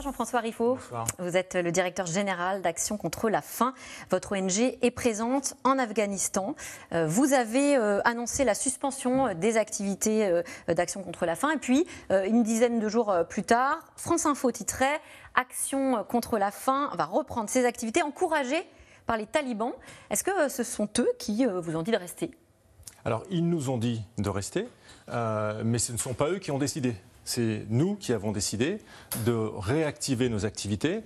Jean-François Riffaut. Bonsoir. Vous êtes le directeur général d'Action contre la faim. Votre ONG est présente en Afghanistan. Vous avez annoncé la suspension des activités d'Action contre la faim. Et puis, une dizaine de jours plus tard, France Info titrait « Action contre la faim va reprendre ses activités encouragées par les talibans ». Est-ce que ce sont eux qui vous ont dit de rester ? Alors, ils nous ont dit de rester, mais ce ne sont pas eux qui ont décidé. C'est nous qui avons décidé de réactiver nos activités.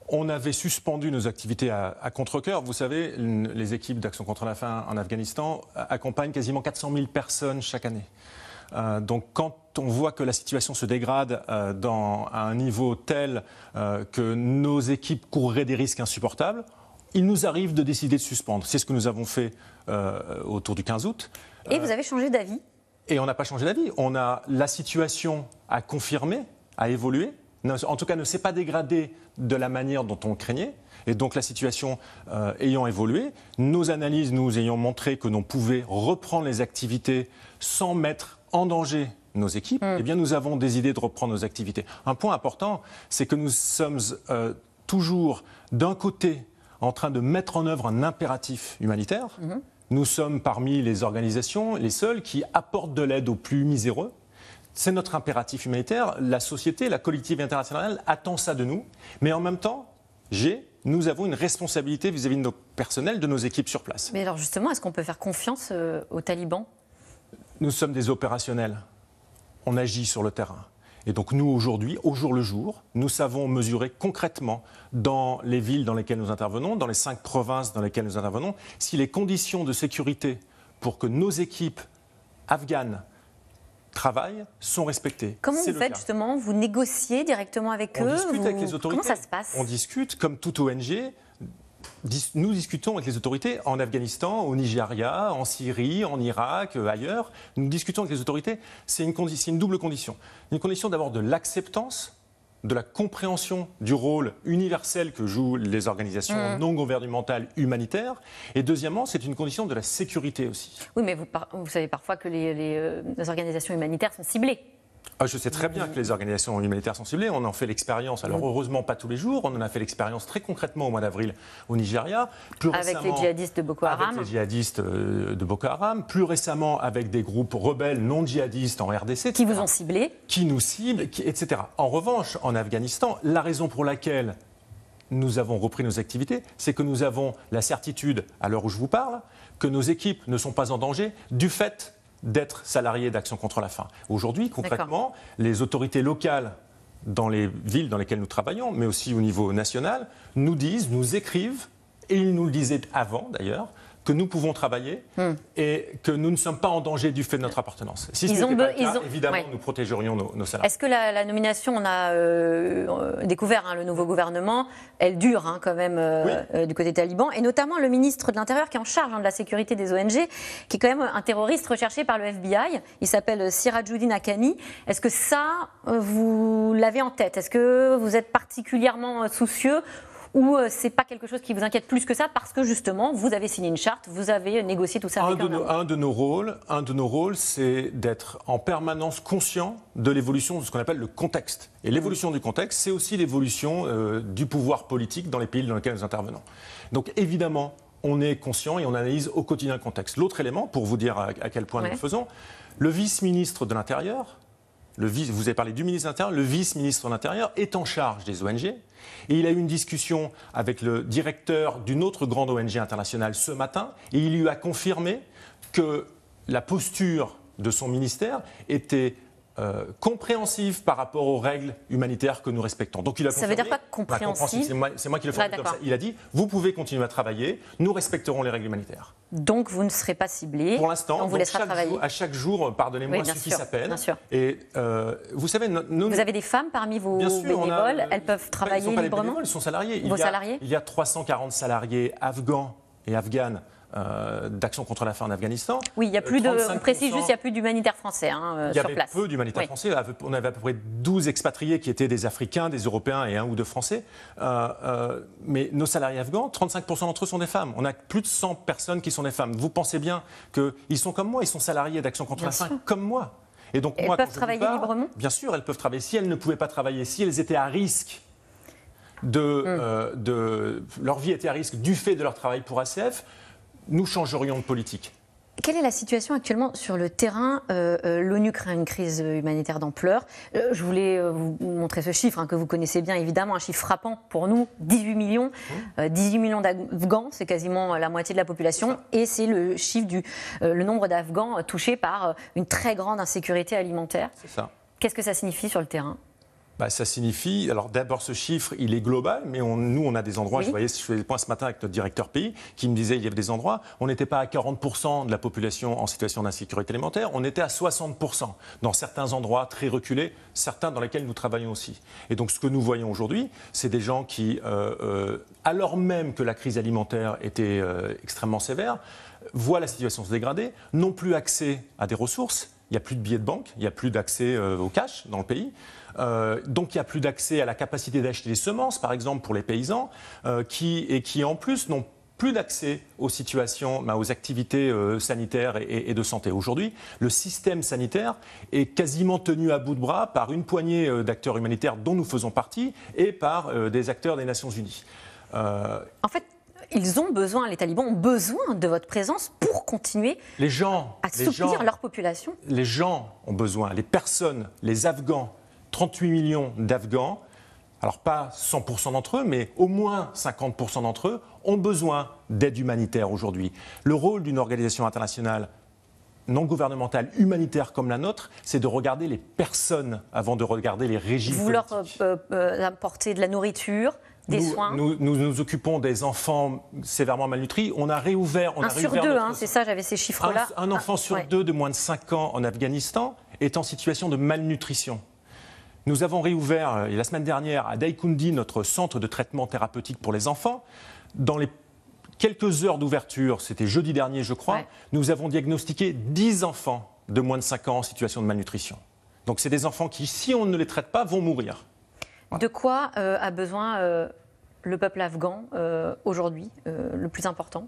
On avait suspendu nos activités à contre-cœur. Vous savez, les équipes d'Action contre la faim en Afghanistan accompagnent quasiment 400 000 personnes chaque année. Donc quand on voit que la situation se dégrade à un niveau tel que nos équipes courraient des risques insupportables, il nous arrive de décider de suspendre. C'est ce que nous avons fait autour du 15 août. Et vous avez changé d'avis ? Et on n'a pas changé d'avis. La situation a confirmé, a évolué. En tout cas, ne s'est pas dégradée de la manière dont on craignait. Et donc la situation ayant évolué, nos analyses nous ayant montré que l'on pouvait reprendre les activités sans mettre en danger nos équipes, eh bien nous avons décidé de reprendre nos activités. Un point important, c'est que nous sommes toujours d'un côté en train de mettre en œuvre un impératif humanitaire. Nous sommes parmi les organisations, les seules qui apportent de l'aide aux plus miséreux. C'est notre impératif humanitaire. La société, la collectivité internationale attend ça de nous. Mais en même temps, nous avons une responsabilité vis-à-vis de nos personnels, de nos équipes sur place. Mais alors justement, est-ce qu'on peut faire confiance aux talibans ? Nous sommes des opérationnels. On agit sur le terrain. Et donc nous, aujourd'hui, au jour le jour, nous savons mesurer concrètement dans les villes dans lesquelles nous intervenons, dans les 5 provinces dans lesquelles nous intervenons, si les conditions de sécurité pour que nos équipes afghanes travaillent sont respectées. Comment vous faites justement ? Vous négociez directement avec eux ? On discute avec les autorités. Comment ça se passe ? On discute, comme toute ONG. Nous discutons avec les autorités en Afghanistan, au Nigeria, en Syrie, en Irak, ailleurs. Nous discutons avec les autorités. C'est une double condition. Une condition d'abord de l'acceptance, de la compréhension du rôle universel que jouent les organisations non gouvernementales humanitaires. Et deuxièmement, c'est une condition de la sécurité aussi. Oui, mais vous savez parfois que les organisations humanitaires sont ciblées. Je sais très bien que les organisations humanitaires sont ciblées. On en fait l'expérience, alors heureusement pas tous les jours. On en a fait l'expérience très concrètement au mois d'avril au Nigeria. Avec les djihadistes de Boko Haram. Avec les djihadistes de Boko Haram. Plus récemment avec des groupes rebelles non djihadistes en RDC. Etc. Qui vous ont ciblé. Qui nous ciblent, etc. En revanche, en Afghanistan, la raison pour laquelle nous avons repris nos activités, c'est que nous avons la certitude, à l'heure où je vous parle, que nos équipes ne sont pas en danger du fait d'être salariés d'Action contre la faim. Aujourd'hui, concrètement, les autorités locales dans les villes dans lesquelles nous travaillons, mais aussi au niveau national, nous disent, nous écrivent, et ils nous le disaient avant d'ailleurs, que nous pouvons travailler et que nous ne sommes pas en danger du fait de notre appartenance. Si ce n'était pas le cas, évidemment, nous protégerions nos salariés. Est-ce que la nomination, on a découvert le nouveau gouvernement, elle dure quand même du côté taliban, et notamment le ministre de l'Intérieur qui est en charge de la sécurité des ONG, qui est quand même un terroriste recherché par le FBI, il s'appelle Sirajuddin Haqqani. Est-ce que ça, vous l'avez en tête ? Est-ce que vous êtes particulièrement soucieux ? Ou c'est pas quelque chose qui vous inquiète plus que ça parce que justement vous avez signé une charte, vous avez négocié tout ça avec un de nos rôles, c'est d'être en permanence conscient de l'évolution de ce qu'on appelle le contexte. Et l'évolution du contexte, c'est aussi l'évolution du pouvoir politique dans les pays dans lesquels nous intervenons. Donc évidemment, on est conscient et on analyse au quotidien le contexte. L'autre élément, pour vous dire à quel point nous le faisons, le vice-ministre de l'Intérieur, vous avez parlé du ministre de l'Intérieur, le vice-ministre de l'Intérieur est en charge des ONG et il a eu une discussion avec le directeur d'une autre grande ONG internationale ce matin et il lui a confirmé que la posture de son ministère était compréhensive par rapport aux règles humanitaires que nous respectons. Donc il a ça veut dire pas compréhensive. C'est moi qui le formule comme ça. Il a dit, vous pouvez continuer à travailler, nous respecterons les règles humanitaires. Donc vous ne serez pas ciblé. Pour l'instant, on vous laissera travailler. À chaque jour, pardonnez-moi, suffit sa peine. Bien sûr. Et vous savez, vous avez des femmes parmi vos bénévoles, elles peuvent travailler librement. Ils ne sont pas des bénévoles, ils sont salariés. Vos salariés ? Il y a 340 salariés afghans et afghanes d'Action contre la faim en Afghanistan. Oui, il y a plus on précise juste, il n'y a plus d'humanitaires français sur place. Il y avait peu d'humanitaires français. On avait à peu près 12 expatriés qui étaient des Africains, des Européens et 1 ou 2 Français. Mais nos salariés afghans, 35% d'entre eux sont des femmes. On a plus de 100 personnes qui sont des femmes. Vous pensez bien qu'ils sont comme moi, ils sont salariés d'Action contre la faim comme moi. Et donc, elles peuvent travailler librement ? Bien sûr, elles peuvent travailler. Si elles ne pouvaient pas travailler, si elles étaient à risque leur vie était à risque du fait de leur travail pour ACF, nous changerions de politique. Quelle est la situation actuellement sur le terrain? L'ONU craint une crise humanitaire d'ampleur. Je voulais vous montrer ce chiffre que vous connaissez bien évidemment, un chiffre frappant pour nous, 18 millions. 18 millions d'Afghans, c'est quasiment la moitié de la population, et c'est le chiffre le nombre d'Afghans touchés par une très grande insécurité alimentaire. C'est ça. Qu'est-ce que ça signifie sur le terrain? Ça signifie, alors d'abord ce chiffre, il est global, mais nous on a des endroits, oui. Je faisais des points ce matin avec notre directeur pays, qui me disait il y avait des endroits, on n'était pas à 40% de la population en situation d'insécurité alimentaire, on était à 60%, dans certains endroits très reculés, certains dans lesquels nous travaillons aussi. Et donc ce que nous voyons aujourd'hui, c'est des gens qui, alors même que la crise alimentaire était extrêmement sévère, voient la situation se dégrader, n'ont plus accès à des ressources, il n'y a plus de billets de banque, il n'y a plus d'accès au cash dans le pays. Donc il n'y a plus d'accès à la capacité d'acheter des semences, par exemple, pour les paysans, qui en plus n'ont plus d'accès aux situations, aux activités sanitaires et de santé. Aujourd'hui, le système sanitaire est quasiment tenu à bout de bras par une poignée d'acteurs humanitaires dont nous faisons partie et par des acteurs des Nations Unies. En fait, les talibans ont besoin de votre présence pour continuer à soutenir leur population. Les gens ont besoin, les personnes, les Afghans, 38 millions d'Afghans, alors pas 100% d'entre eux, mais au moins 50% d'entre eux ont besoin d'aide humanitaire aujourd'hui. Le rôle d'une organisation internationale non gouvernementale humanitaire comme la nôtre, c'est de regarder les personnes avant de regarder les régimes politiques. Vous leur apportez de la nourriture, des soins. Nous nous occupons des enfants sévèrement malnutris. On a réouvert... Un sur deux, c'est ça, j'avais ces chiffres-là. Un enfant sur deux de moins de 5 ans en Afghanistan est en situation de malnutrition. Nous avons réouvert la semaine dernière à Daïkoundi notre centre de traitement thérapeutique pour les enfants. Dans les quelques heures d'ouverture, c'était jeudi dernier je crois, nous avons diagnostiqué 10 enfants de moins de 5 ans en situation de malnutrition. Donc c'est des enfants qui, si on ne les traite pas, vont mourir. Voilà. De quoi a besoin le peuple afghan aujourd'hui, le plus important?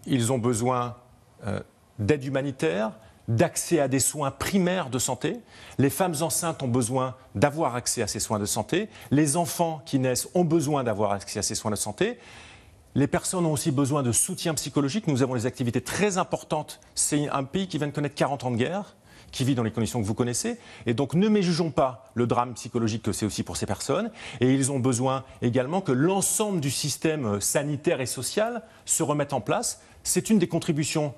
Ils ont besoin d'aide humanitaire, d'accès à des soins primaires de santé. Les femmes enceintes ont besoin d'avoir accès à ces soins de santé. Les enfants qui naissent ont besoin d'avoir accès à ces soins de santé. Les personnes ont aussi besoin de soutien psychologique. Nous avons des activités très importantes. C'est un pays qui vient de connaître 40 ans de guerre, qui vit dans les conditions que vous connaissez. Et donc ne méjugeons pas le drame psychologique que c'est aussi pour ces personnes. Et ils ont besoin également que l'ensemble du système sanitaire et social se remette en place. C'est une des contributions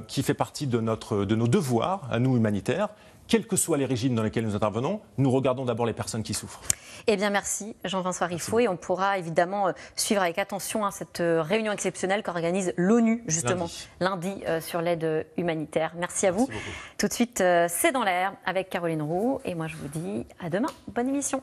qui fait partie de nos devoirs, à nous humanitaires. Quels que soient les régimes dans lesquels nous intervenons, nous regardons d'abord les personnes qui souffrent. Eh bien, merci Jean-François Riffaut. Et on pourra évidemment suivre avec attention cette réunion exceptionnelle qu'organise l'ONU, justement, lundi sur l'aide humanitaire. Merci à vous. Merci beaucoup. Tout de suite, c'est dans l'air avec Caroline Roux. Et moi, je vous dis à demain. Bonne émission.